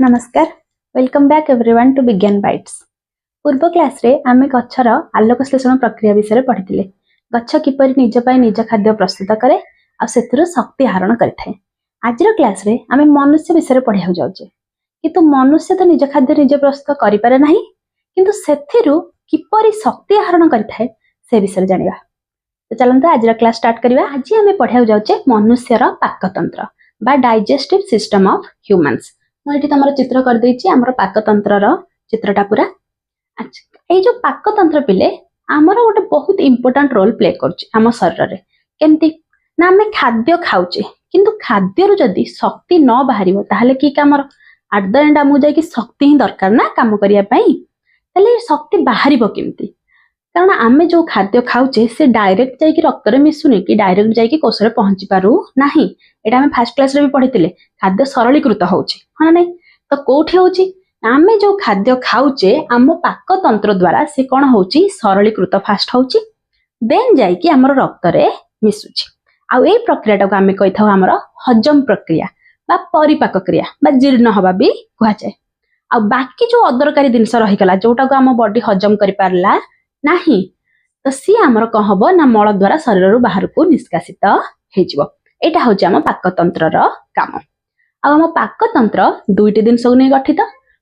नमस्कार, welcome back everyone to विज्ञान bytes. पूर्व क्लास रे आमे गच्छर आलोक श्लेषण प्रक्रिया विषय पढ़िथिले। गच्छ किपरि निज पय निज खाद्य प्रस्तुत करे आ सेथिरु शक्ति आहरण करिथाय। आजिर क्लास रे आमे मनुष्य विषय पढ़िया जाउचे, किंतु मनुष्य तो निज खाद्य निज प्रस्तुत करि पारे नाही, किंतु सेथिरु किपरि शक्ति आहरण करिथाय से विषय जानिबा। तो चलंतु आजिर क्लास स्टार्ट करिबा। आज आमे पढ़िया जाउचे मनुष्यर पाकतंत्र बा डाइजेस्टिव सिस्टम ऑफ ह्यूमंस। मुझे तुम चित्र कर देछि हमर पाकतंत्र चित्रटा पूरा। अच्छा, ये जो पाकतंत्र पिले आमर गोटे बहुत इंपोर्टेंट रोल प्ले करछि हम शरीर रे। केमती ना आमे खाद्य खाउचे, किंतु खाद्य जदि शक्ति न बाहरिबो ताहले की कामर एट द एंड आमु जाय कि शक्ति ही दरकार ना काम करिया पई। ताले शक्ति बाहरिबो केमती? कारण आमे जो खाद्य खाउचे से डायरेक्ट जाय कि रक्त रे मिसुनी कि डायरेक्ट जाय कि कोष रे पहुंची पारु नाही। एटा हमें फर्स्ट क्लास रे भी पढ़िथिले, खाद्य सरलीकृत होउची हां नै। तो कोठी होउची आमे जो खाद्य खाउचे आम पाकतंत्र द्वारा से कोन होउची सरलीकृत फास्ट होउची, देन जाय कि हमर रक्त रे मिसुची। आ ए प्रक्रियाटा को आमे कहि थाउ हमर हजम प्रक्रिया बा परिपाक क्रिया बा जीर्ण हवा भी कहा जाय। आ बाकी जो अदरकारी जिंस रहि गला जोटा को हम बॉडी हजम करि पारला नाही, तो सी आमर कौन हम ना मल द्वारा शरीर बाहर को निष्कासित हो। एटा हूँ आम पाकतंत्र काम। आम पाकतंत्र दुईटी जिनस नहीं गठित,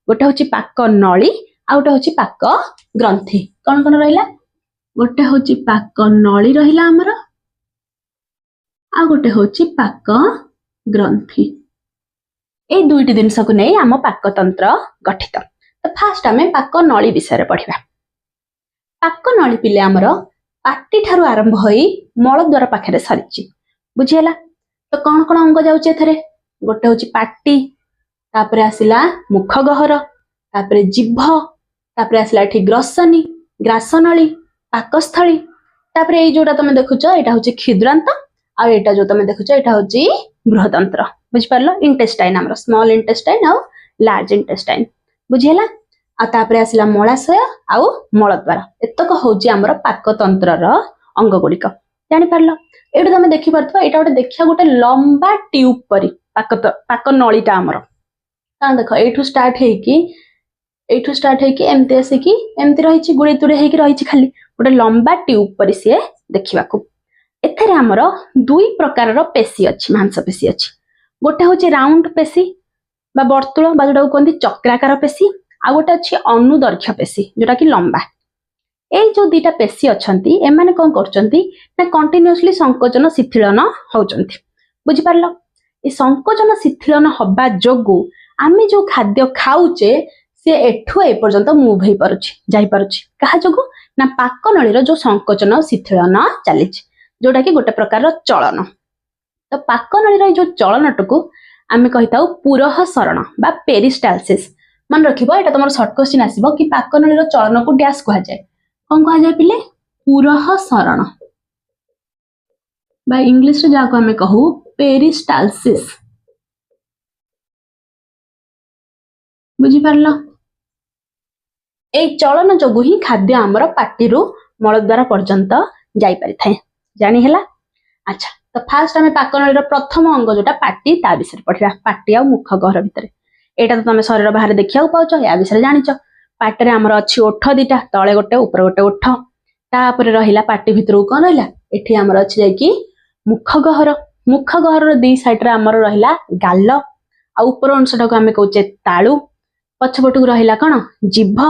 गोटे हूँ पाक नली आ गोटे हूँ पाक ग्रंथि। कौन कौन रहा? गोटे हूँ पाक नली रहा आमर आ गोटे हूँ पाक ग्रंथि। ए दुईटी जिनस को नहीं आम पाकतंत्र गठित। तो फास्ट आम पाक नली विषय पढ़ा। पाक नली पिले आमर पाटी ठारू आरंभ होई मल द्वार पाखे सरी बुझीला। तो कौन कौन अंग जाउचे एथरे? गोटे हूँ पाटी, तापरे आसिला मुख गहर, तापरे जिभ, तापरे आसिला एठी ग्रसनी ग्रासनली पाकस्थली, तापरे ए जोटा तुम देखुच एटा हूँ क्षुद्रांत आ एटा जो तुम देखुच एटा हूँ बृहदंत्र। बुझि पारलो? इंटेस्टाइन आमर स्मॉल इंटेस्टाइन आ लार्ज इंटेस्टाइन बुझीला। आ तापरे आसिला मलाशय आउ मलद्वार। एतक होउची हमर पाकतंत्रर अंग गुड़िक। जानि पारलो? एटा तुम देखि परथवा एटा गोटे देखिया गोटे लंबा ट्यूब परी पाक नळीटा हमर। ता देखो एठू स्टार्ट हेकी एमती आसी एमती रहिछि गुड़ी तुड़े हेकी रहिछि खाली गोटे लंबा ट्यूब परी से देखिबाकू। एथरे हमर दुई प्रकारर पेशी अछि, मांसपेशी अछि। गोटे होछि राउंड पेशी बा वर्तुळ बा जोटा कोनती चक्राकार पेशी, आ गोटे अच्छी अनुदैर्घ्य पेशी जोटा कि लंबा। ए जो दीटा पेशी अछंती एमाने कोन करचंती ना कंटीन्यूअसली संकोचन शिथिलन होउचंती। बुझि पारलो? ए संकोचन शिथिलन हबा जोगु आमे जो खाद्य खाउचे से एठु ए पर्यंत मूव हे पारुछि जाई पारुछि। कहा जोगु ना पाक नळीर जो संकोचन शिथिलन चालिछि जोटा कि गोटे प्रकार चलन। तो पाक नळीर जो चलनटकु आमे कहिताउ पुरह सरण बा पेरिस्टालसिस। मन रखिबो एटा तुम शॉर्ट क्वेश्चन आसीबो कि पाक नळीर चलन को डैश कहा जाय। कोन कहा जाय पिले? पुरह सरण बा इंग्लिश रे जाको हमें कहू पेरिस्टालसिस। बुझि पारलो? ए चलन जोगु ही खाद्य हमर पाटी रु मल द्वार पर्यंत जाई पारि थाए। जानि हैला? अच्छा, तो फास्ट हमें पाक नळीर प्रथम अंग जोटा पाटी ता विषय पढ़िबा। पाटी आ मुख गहर भितरे एटा तो तुम शरीर बाहर देखिया पाउछ, या विषय जानिछ। पाटरे हमर अछि ओठ दिटा, तळे गोटे ऊपर गोटे ओठ, तापर रहिला पाटी भितरु कोन रहिला एठी हमर अछि जाय कि मुख गहर। मुख गहर दी साइड रे हमर रहिला गाल आ ऊपर अंशटा को हमें कहउचे ताळु। पछपटु रहिला कोन जिभ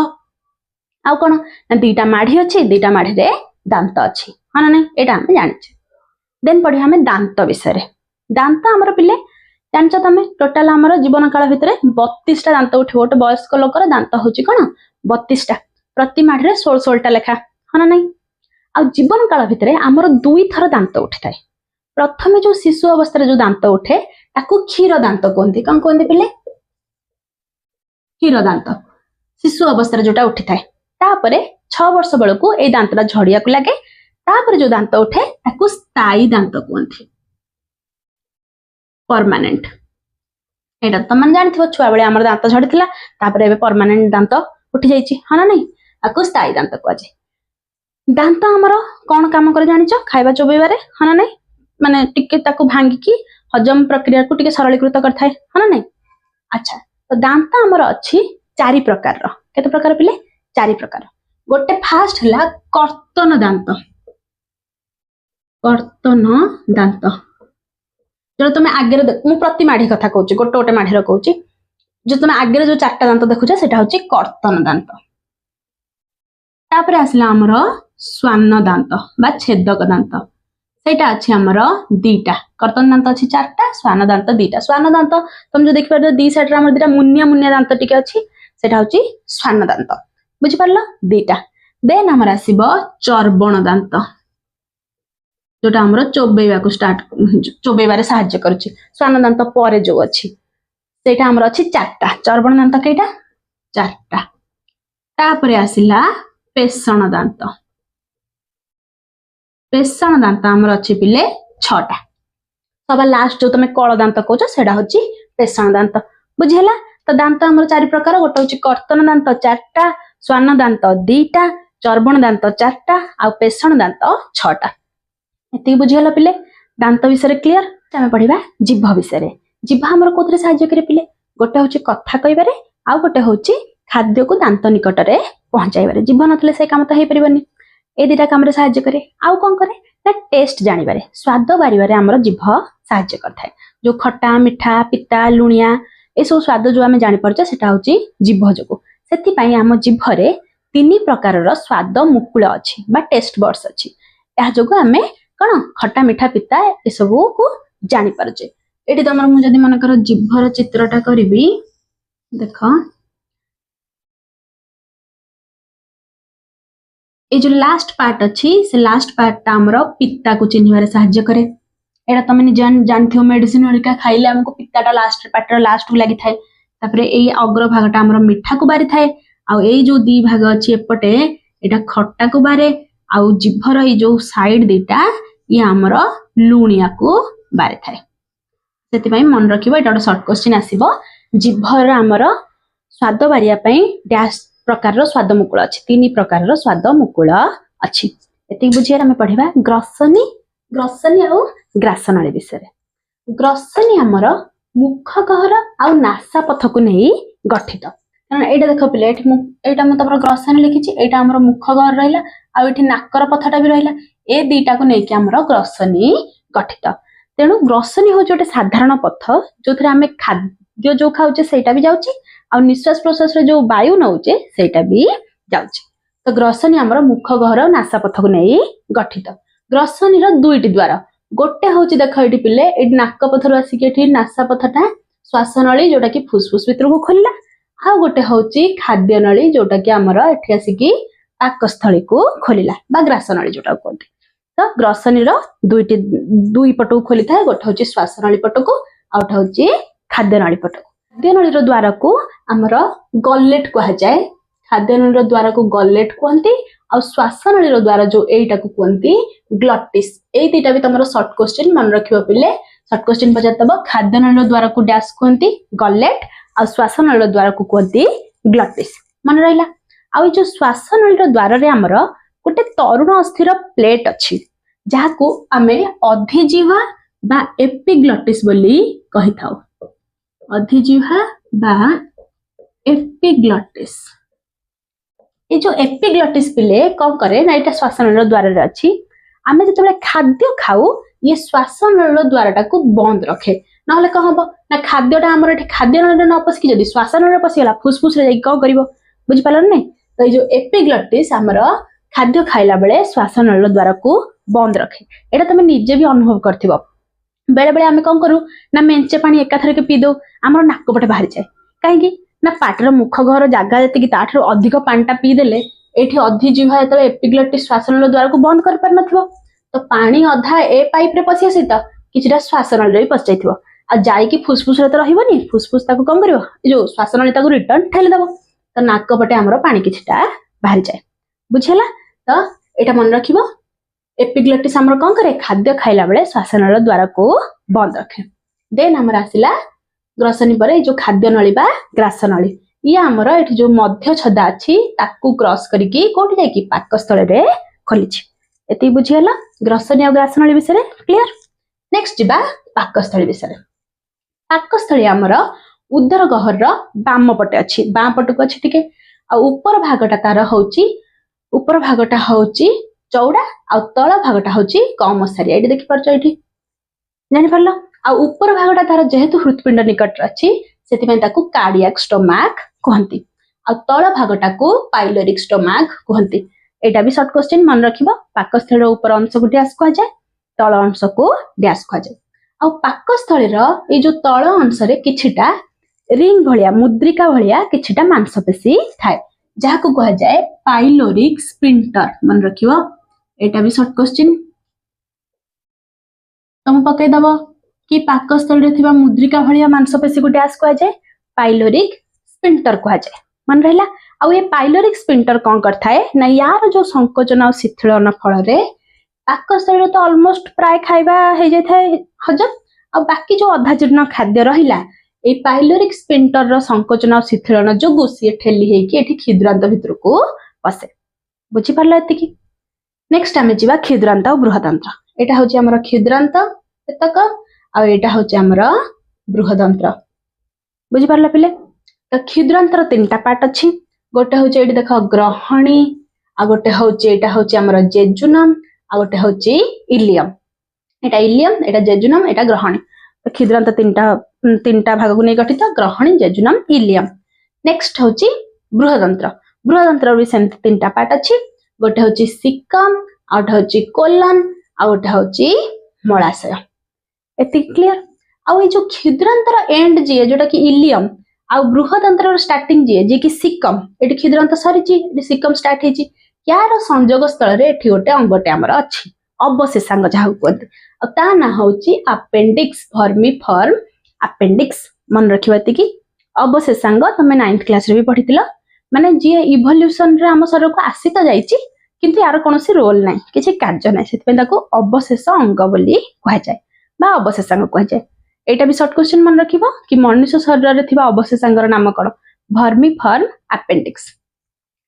आ कोन ना दीटा माढी अछि, दीटा माढी रे दांत अछि। हां ना नै एटा हम जानिछ। देन पढी हमें दांत विषय रे। दांत हमर पिले जानछ तमे टोटल हमर जीवन काल भितरे 32 टा दांत उठिबो। गोटे वयस्क लोकर दांत होची कोन 32 टा, प्रति माढी रे 16 टा लेखा। हां ना नै? आ जीवन काल भितरे हमर दुई थर दांत उठिथाय। प्रथमे जो शिशु अवस्था रे जो दांत उठे ताकू क्षीर दांत कोनती। कोन कोनती पिले? क्षीर दांत शिशु अवस्था रे जोटा उठिथाय। तापरे 6 वर्ष बेलकू ए दांतरा झड़िया को लागे। तापरे जो दांत उठे ताकू स्थायी दांत कोनती, परमानेंट। एटा तो मन जानिथिबो छुआ बेले हमर दांत झड़िथिला, तापरे एबे परमानेंट दांत उठी जाईछि। हां ना नै? ताकू स्थायी दांत को आजे। दांत हमर कोन काम करे जानिछ? खाइबा चोबेबारे। हां ना नै? माने टिके ताकू भांगी की हजम प्रक्रिया को टिके सरलीकृत करथाय। हां ना नै? अच्छा, तो दांत आमर अच्छी 4 प्रकार केते प्रकार पिले 4 प्रकार गोटे फास्ट हला कर्तन दांत जो तुम आगे मु प्रति माढ़ी कथा कहूँ गोटे गोटे माढ़ीर कहूँ जो तुम आगे जो 4टा दांत देखुच सेटा होची कर्तन दांत तापर आसला आमर स्वान दांत बा छेदक दांत सेटा अच्छी आमर 2टा कर्तन दांत अच्छी 4टा स्वान दांत 2टा स्वान दांत तुम जो देख पार दी साइड रे आमर 2टा मुनिया मुनिया दांत टिके अच्छी सेटा होची स्वान दांत बुझी पारला 2टा देन आमर आसीबो चर्बण दांत जोटा आमर चोबेवा को स्टार्ट चोबेबारे सहाय्य करूची स्वान दांत परे जो अच्छी सेटा आमर अच्छी 4टा चर्बण दांत केटा 4टा तापरे आसिला पेषण दांत आमर अच्छी पिले 6टा सभा लास्ट जो तुम कल दांत कहूच सेटा होची पेषण दांत बुझेला तो दांत आमर 4 प्रकार गोटे होची कर्तन दांत 4टा स्वान दांत 2टा चर्बण दांत 4टा आ पेषण दांत 6टा एति बुझिगला पिले दांत विषय क्लियर आम पढ़ा जिभ विषय जिभ आमर कोथरे सहाय्य करे पिले गोटे होची कथा कहबारे आ गोटे होची खाद्य को दांत निकट रे पहुंचाइबारे जिभ नथले से काम तो हेई परिबनी ए 2टा काम रे सहाय्य करे आउ कोन करे ना टेस्ट जानिबारे स्वाद बारिबारे आमर जिभ सहाय्य करथाय जो खट्टा मिठा पिता लुणिया ए सब स्वाद जो आमे जानि परछे सेटा होची जिभ जोगु सेति पई आम जिभ रे 3 प्रकार रो स्वाद मुकुल अछि बा टेस्ट बड्स अछि या जोगु आमे कौन खट्टा मिठा पिता ए सब को जानी पारजे एटी तमर मु जदी मन कर जिभर चित्रटा करबी देख ए जो लास्ट पार्ट अच्छी से लास्ट पार्ट हमर पित्ता को चिन्हबारे सहाय्य करे एटा तमने जानथियो मेडिसिन हरिका खाइले हमको पित्ताटा लास्ट पार्ट रो लास्ट को लागि थाए तापरे एई अग्र भागटा हमर मिठा को बारी थाए आ एई जो 2 भाग अछि एपटे एटा खट्टा को बारे आउ जिभर ए जो साइड 2टा ये आमर लुणिया को बारे थाए सेति पई मन रखिबो एटा शॉर्ट क्वेश्चन आसीबो जिभर आमर स्वाद बारिया पई डैश प्रकार रो स्वाद मुकुल अछि 3 प्रकार रो स्वाद मुकुल अछि एति बुझिया हम पढिबा ग्रसनी आ ग्रासनळी विषय ग्रसनी आमर मुख गहर आ नासा पथ को नै गठित कारण एटा देखो पिले एटा म तमर ग्रसनी लिखिछि एटा आमर मुख गहर रहला आ एठी नाकर पथटा भी रहला ए 2टा को नै कि आमर ग्रसनी गठित तेणु ग्रसनी हो जोटे साधारण पथ जोथरे आमे खाद्य जो खाउचे सेटा भी जाउची आ निश्वास प्रश्वास रे जो वायु नउचे सेटा भी जाउची तो ग्रसनी आमर मुख गहर और नासा पथ को नै गठित ग्रसनी रो 2टी द्वार गोटे होची देखो एठी पिले एठी नाक पथ रो आसी के एठी नासा पथटा श्वासनळी जोटा कि फुसफुस भीतर को खोलला आ गोटे होची खाद्य नळी जोटा कि आमर एठी आसी की पाकस्थली को खोलिला बा ग्रासनळी जोटा कहते तो ग्रसनी रो 2 पटो खोली थाए गोटे होची श्वासनळी पट को आ गोटे होची खाद्य नळी पट खाद्य नळी रो द्वार को आमर गलेट कहा जाए खाद्य नळी रो द्वार को गलेट कहंती आ श्वासनळी रो द्वार जो एटा को कहंती ग्लटिस ए 2टा भी तमरो शॉर्ट क्वेश्चन मन रखिबो पिले शॉर्ट क्वेश्चन पजातबो खाद्य नळी रो द्वार को डैश कहंती गलेट आ श्वासनळी रो द्वार को कहंती ग्लटिस मन रहिला आ जो श्वासनळी रो द्वार रे आमर गोटे तरुण अस्थिर प्लेट अच्छी जहा को आमे अधिजिह्वा बा एपिग्लटिस बोली कहि थाउ अधिजिह्वा बा एपिग्लटिस ए जो एपिग्लटिस पिले कौन करे ना एटा श्वासनळी द्वार रे अछि आमे जतबे खाद्य खाऊ ये श्वासनळी द्वारटा को बंद रखे नहले कह हबो ना खाद्यटा हमर एठी खाद्य नळी न पसकी जदी श्वासनळी पसिगला फुसफुस रे जाई क करिवो बुझ पालन नै तो ये जो एपिग्लटिस हमर खाद्य खाइला बेले श्वासनळी द्वार को बंद रखे एटा तमे निजे भी अनुभव करथिबो बेले बेले आमे कोन करू ना मेंचे पानी एका थरे के पी दो हमर नाक पटे बाहर जाए काहे कि ना पाटर मुख घर जागा जति कि ताठरो अधिक पानीटा पी देले एठी अधिजिह्वा जतबे एपिग्लटिस श्वासनळी द्वार को बंद कर पर नथिबो तो पानी अधा ए पाइप रे पसी आसी त किछटा श्वासनळी रे पस जाइथिबो आ जाई कि फुसफुस रे तो रहइबोनी फुसफुस ताको कम करिवो ए जो श्वासनळी ताको रिटर्न ठेली देबो तो नाक पटे हमर पानी किछटा बाहर जाए बुझेला तो एटा मन रखिबो एपिग्लटिस हमर कोन करे खाद्य खाइला बेले श्वासनळी द्वार को बंद रखे देन हमर आसिला ग्रसनी परे जो खाद्य नळी बा ग्रासनळी ये हमर एठी जो मध्य छदा अछि ताकू क्रॉस करिकि कोठी जाय कि पाकस्थळ रे खोलिछि एति बुझियला ग्रसनी आ ग्रासनळी विषय क्लियर नेक्स्ट जिबा पाकस्थळी विषय पाकस्थळी हमर उदर गहर बाम पटे अच्छी बाम पटक अच्छी टिके ऊपर भागटा तार होची ऊपर भागटा होची चौड़ा आ तल भागटा होची कम ओसारिया ये देखि परछ एठी जानि परलो आ ऊपर भागटा तार जेहेतु हृत्पिंड निकट अछि सेति ताकू कार्डियक स्टोमाक कहंती आ तल भागटा को पाइलोरिक स्टोमाक कहंती एटा भी शॉर्ट क्वेश्चन मन रखिबो पाकस्थळीर ऊपर अंश को डैश कह जाय तल अंश को डैश कह जाय आ पाकस्थळीर ए जो तल अंश रे किछिटा रिंग भलिया मुद्रिका भलिया किछिटा मांसपेशी थाए जहा को कह जाय पाइलोरिक स्फिंक्टर मन रखिबो एटा भी शॉर्ट क्वेश्चन तुम पकई दबो कि पाकस्थळीर थिबा मुद्रिका भलिया मांसपेशी को डैश कह जाय पाइलोरिक स्फिंक्टर कह जाय मन रहला आ ये पाइलोरिक स्फिंक्टर कोन करथाए ना यार जो संकोचन और शिथिलन फल रे पाकस्थळीर तो ऑलमोस्ट प्राय खाइबा हे जाय थाए हजम आ बाकी जो अधा जीर्ण खाद्य रहिला ए पाइलोरिक स्फिंक्टर रो संकोचन और शिथिलन जोगु सी ठेली हे कि एठी खिद्रांत भितर को पसे बुझी परला एतिकी नेक्स्ट आमे जिबा खिद्रांत और बृहदांत्र एटा होची हमर खिद्रांत एतक आ एटा होची हमर बृहदांत्र बुझी परला पिले तो खिद्रांतर तीनटा पार्ट अछि गोटे होची एठी देखो ग्रहणी आ गोटे होची एटा होची हमर जेजुनम आ गोटे होची इलियम एटा जेजुनम एटा ग्रहणी तो खिद्रांत तीनटा भाग को नै गठित ग्रहणी जेजुनम इलियम नेक्स्ट होची बृहदांत्र बृहदांत्र भी सेम तीनटा पार्ट अछि गोटे होची सिकम आ गोटे होची कोलन आ गोटे होची मलाशय एति क्लियर आ ए जो खिद्रांतर एंड जे जोटा कि इलियम आ बृहदांतर स्टार्टिंग जे कि सिकम एटी खिद्रांत सरीची सिकम स्टार्ट हेची यार संयोग स्थल रे एठी गोटे अंगटे हमर अछि अवशेषांग जहा कहते आ ता ना होची अपेंडिक्स वर्मिफॉर्म अपेंडिक्स मन रखिबाती कि अवशेषांग तमे 9th क्लास रे भी पढितिला माने जे इवोल्यूशन रे हम शरीर को आसी त जाईची किंतु यार कोनोसी रोल नै किछि कार्य नै सेति ताको अवशेष अंग बोली कहै जाय बा अवशेषांग कहै जाय एटा भी शॉर्ट क्वेश्चन मन रखिबो कि मनुष्य शरीर रे थिबा अवशेषांगर नाम कोन वर्मिफॉर्म अपेंडिक्स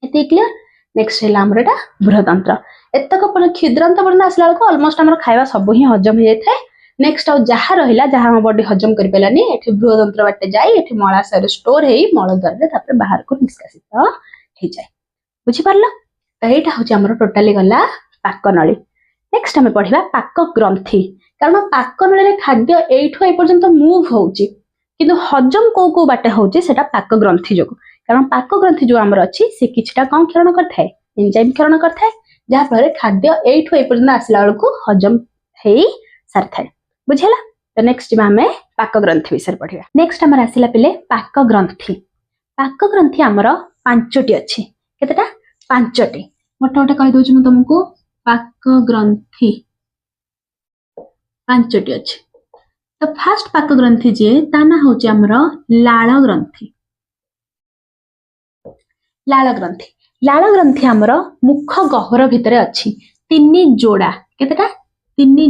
एते क्लियर नेक्स्ट हैला हमर एटा बृहदांत्र एतक पर खिद्रांत पर्यंत आसला को ऑलमोस्ट हमर खाइबा सब ही हजम हो जाय थाए नेक्स्ट आ जहा रहिला जहा हम बॉडी हजम कर पेलानी एठी बृहदांत्र बाटे जाई एठी मलाशय रे स्टोर हेई मलद्वार रे तापर बाहर को निष्कासित हे जाय बुझी परला त एटा होची हमर टोटली गला पाकनळी नेक्स्ट हम पढिबा पाक ग्रंथि कारण पाकनळी रे खाद्य एठो ए पर्यंत मूव होउची किंतु हजम को बाटे होउची सेटा पाक ग्रंथि जोग कारण पाक ग्रंथि जो हमर अछि से किछटा कम क्षरण करथाय एंजाइम क्षरण करथाय जहा पर खाद्य एठो ए पर्यंत आसला को हजम हेई सरथाय बुझेला तो नेक्स्ट में पाक ग्रंथि विषय पढ़िया नेक्स्ट हमर आसिला पिले पाक ग्रंथि हमर पांचटी अछि केतेटा पांचटी मोटा मोटा कहि दोछु तुमको पाक ग्रंथि पांचटी अछि तो फर्स्ट पाक ग्रंथि जे ताना होची हमर लाळ ग्रंथि हमर मुख गहर भितरे अछि तिनी जोड़ा केतेटा तिनी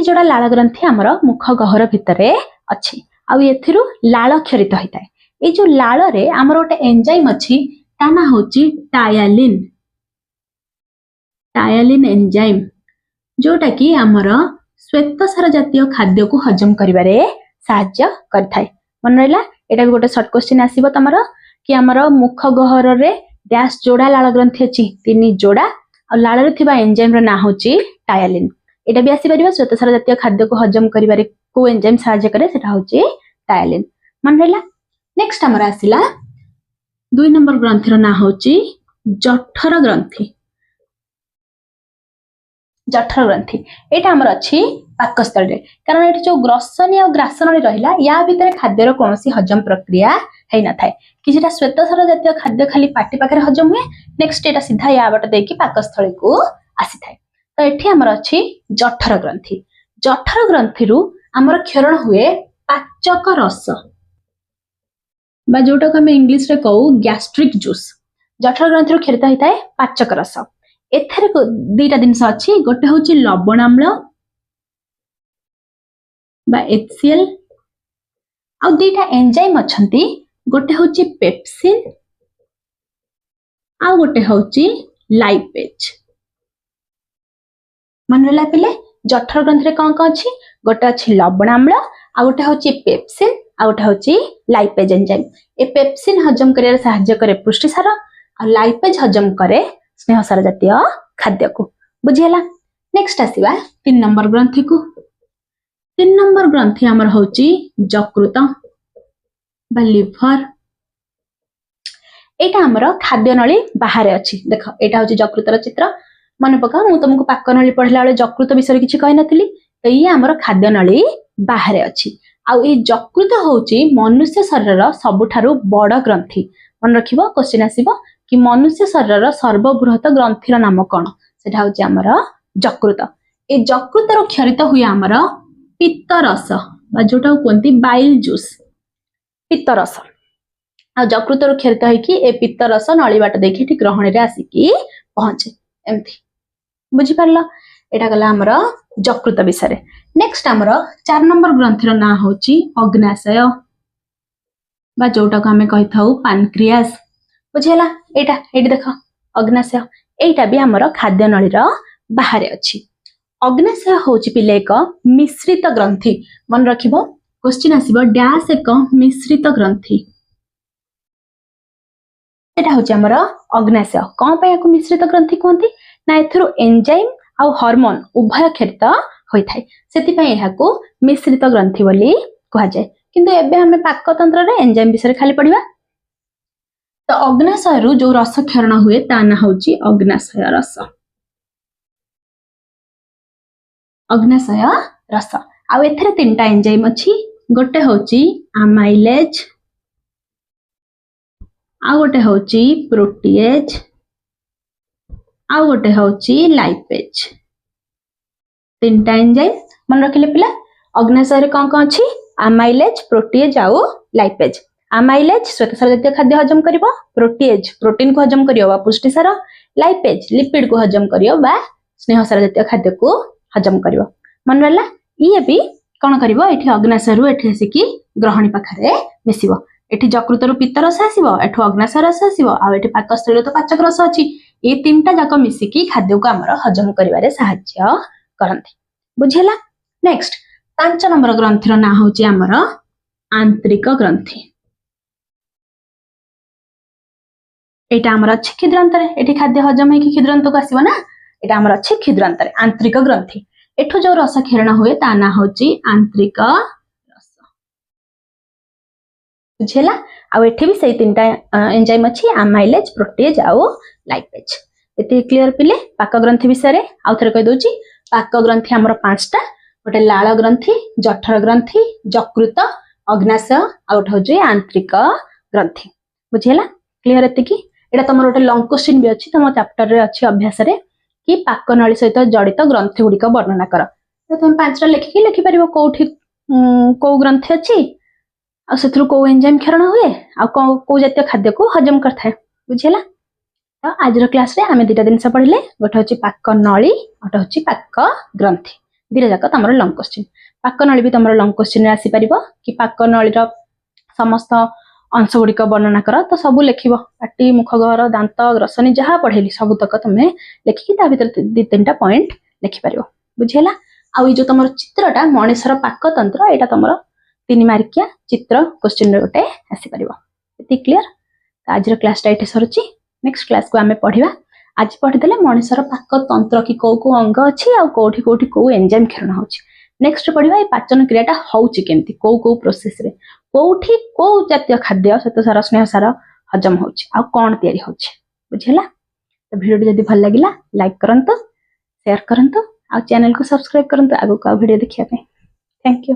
जोड़ा लाळ ग्रंथि हमर मुख गहर भितरे अछि आ एथिरु लाळ क्षरित होइताय ए जो लाळ रे हमर ओटे एंजाइम अछि ताना होची टायलिन एंजाइम जोटा कि हमर श्वेतसार जातीय खाद्य को हजम करिबारे सहायता करथाय मन रहला एटा भी गोटे शॉर्ट क्वेश्चन आसीबो तमर कि हमर मुख गहर रे डैश जोड़ा लाळ ग्रंथि अछि तिनी जोड़ा आ लाळ रे थिबा एंजाइम रो ना होची टायलिन एटा भी आसी परिबा श्वेतसार जातीय खाद्य को हजम करिबारे को एंजाइम सहायता करे सेटा होची टायलिन मन रहला नेक्स्ट हमर आसीला 2 नंबर ग्रंथि रो ना होची जठर ग्रंथि एटा हमर अछि पाकस्थल रे कारण एठी जो ग्रसनी और ग्रासनी रहिला या भीतर खाद्य रो कोनोसी हजम प्रक्रिया हेइ ना थाए किछटा श्वेतसार जातीय खाद्य खाली पाटी पाखरे हजम हुए नेक्स्ट एटा सीधा या बट देकी पाकस्थल को आसी थाए तो एठी हमर अछि जठर ग्रंथि रु हमर क्षरण हुए पाचक रस बा जोटा को हम इंग्लिश रे कहू गैस्ट्रिक जूस जठर ग्रंथि रु क्षरित होइताय पाचक रस एथरे को दीटा दिनस अछि गोटे होची लवण आम्ल बा HCl आ दीटा एंजाइम अछंती गोटे होची पेप्सिन आ गोटे होची लाइपेज मन रला पिले जठर ग्रंथि रे कोन अछि गोटे अछि लवण आम्ल आ गोटे होची पेप्सिन आ गोटे होची लाइपेज एंजाइम। ए पेप्सिन हजम करिया सहाय्य करे पुष्टिसार आ लाइपेज हजम करे स्नेहसार जातीय खाद्य को। बुझिला। नेक्स्ट आसीबा 3 नंबर ग्रंथि को। 3 नंबर ग्रंथि हमर होची यकृत बा लिवर। एटा हमर खाद्य नली बाहर अछि। देख एटा होची यकृतर चित्र। मन पका मु तुमको पाक नली पढ़ला बेले यकृत विषय किछि कहि नथिली। तो ये हमर खाद्य नली बाहर अछि। आ ए यकृत होची मनुष्य शरीर सबुठारु बड़ ग्रंथि। मन रखिबो क्वेश्चन आसीबो कि मनुष्य शरीर सर्वबृहत ग्रंथिर नाम कोन? सेटा होची हमर यकृत। ए यकृतर क्षरित हुए हमर पित्तरस बा जोटा कोंती बाइल जूस पित्तरस। आ यकृतर क्षरित है कि ए पित्तरस नली बाट देखि ठीक ग्रहण रे आसिकी पहुंचे एमथि। बुझि परला। एटा गला हमर यकृत विषय। नेक्स्ट हमर 4 नंबर ग्रंथिर ना होची अग्नाशय बा जोटा को हमें कहि थाउ पानक्रियास। बुझिला। एटा एटी देख अग्नाशय एटा भी हमर खाद्य नलीर बाहर अछि। अग्नाशय होची पिले एक मिश्रित ग्रंथि। मन रखिबो क्वेश्चन आसीबो डैश एक मिश्रित ग्रंथि। एटा होची हमर अग्नाशय। कोन पे याको मिश्रित ग्रंथि कोंती ना एथरो एंजाइम आ हार्मोन उभय क्षरित होई थाए। सेति पय याको मिश्रित ग्रंथि बोली कहा जाय। किंतु एबे हमें पाक तंत्र रे एंजाइम विषय खाली पढिबा। तो अग्नाशय रु जो रस क्षरण हुए ता ना होची अग्नाशय रस। अग्नाशय रस। आ एथरे तीनटा एंजाइम अछि। गोटे होची अमाइलेज आ गोटे होची प्रोटीएज आ गोटे होची लाइपेज। तीनटा एंजाइम मन रखिले पिला। अग्नाशय रे कोन कोन अछि अमाइलेज प्रोटीएज आ लाइपेज। अमाइलेज श्वेतसार जातीय खाद्य हजम करिवो। प्रोटीएज प्रोटीन को हजम करियो बा पुष्टिसार। लाइपेज लिपिड को हजम करियो बा स्नेहसार जातीय खाद्य को हजम करियो। मन रहला। ये भी कोन करिवो एठी अग्नाशय रु एठी आसिकी ग्रहणी पाखरे मिसिबो। एठी यकृत रु पित्तरस आसीबो एठो अग्नाशय रस आसीबो आ एठी पाकस्थली रे तो पाचक रस अछि। ए तीनटा जाक मिसिकी खाद्य को हमर हजम करिवारे सहाय्य करंती। बुझिला। नेक्स्ट 5 नंबर ग्रंथिर ना होची हमर आंतरिक ग्रंथि। एटा हमर अछि खिद्रांत रे। एठी खाद्य हजम है कि खिद्रांत को आसीबो ना। एटा हमर अछि खिद्रांत रे आंतरिक ग्रंथि। एठो जो रस क्षरण हुए ता ना होची आंतरिक रस। बुझिला। आ एठी भी सेही तीनटा एंजाइम अछि अमाइलेज प्रोटीएज आ लाइपेज। एते क्लियर पिले पाक ग्रंथि विषय रे। आ थरे कहि दोची पाक ग्रंथि हमर 5टा। गोटे लाल ग्रंथि जठर ग्रंथि यकृत अग्नाशय आ गोटे होची आंतरिक ग्रंथि। बुझिला। क्लियर एते की एटा तमर गोटे लॉन्ग क्वेश्चन भी अछि तम चैप्टर रे अछि अभ्यास रे कि पाक नली सहित जड़ित ग्रंथि गुडी को वर्णना कर। तो तुम 5टा लिखि लिखि परिबो कोठी को ग्रंथि अछि आ सेथरु को एंजाइम क्षरण हुए आ को जातीय खाद्य को हजम करथाय। बुझिला। तो आज क्लास रे आमे दुटा दिन से पढ़िले गोटे होची पाक नली गोटे होची पाक ग्रंथि। दिरा जाक तमर लॉन्ग क्वेश्चन। पाक नली भी तमर लॉन्ग क्वेश्चन रे आसी परिबो कि पाक नली रो समस्त अंश गुडी को वर्णना कर। तो सब लिखिबो पाटी मुख घर दांत ग्रसनी जहा पढ़ेली सब तक तमे लिखि ता भीतर 2-3टा पॉइंट लिखि परिबो। बुझिला। आ ई जो तमर चित्रटा मणिसर पाक तंत्र एटा तमर 3 मार्किया चित्र क्वेश्चन रे गोटे आसी परिबो। एति क्लियर। तो आज क्लास टा एठी सरुची। नेक्स्ट क्लास को आमे पढ़िबा। आज पढ़ी देले मणिसर पाक तंत्र कि को अंग अछि आ कोठी कोठी को एंजाइम क्षरण होछि। नेक्स्ट पढ़िबा ए पाचन क्रियाटा होछि केमति को प्रोसेस रे कोठी को जातीय खाद्य श्वेतसार स्नेहसार हजम होछि आ कोन तयारी होछि। बुझिला। तो वीडियो जदि भल लागिला लाइक करंतु शेयर करंतु आ चैनल को सब्सक्राइब करंतु आगो का वीडियो देखिया पे। Thank you.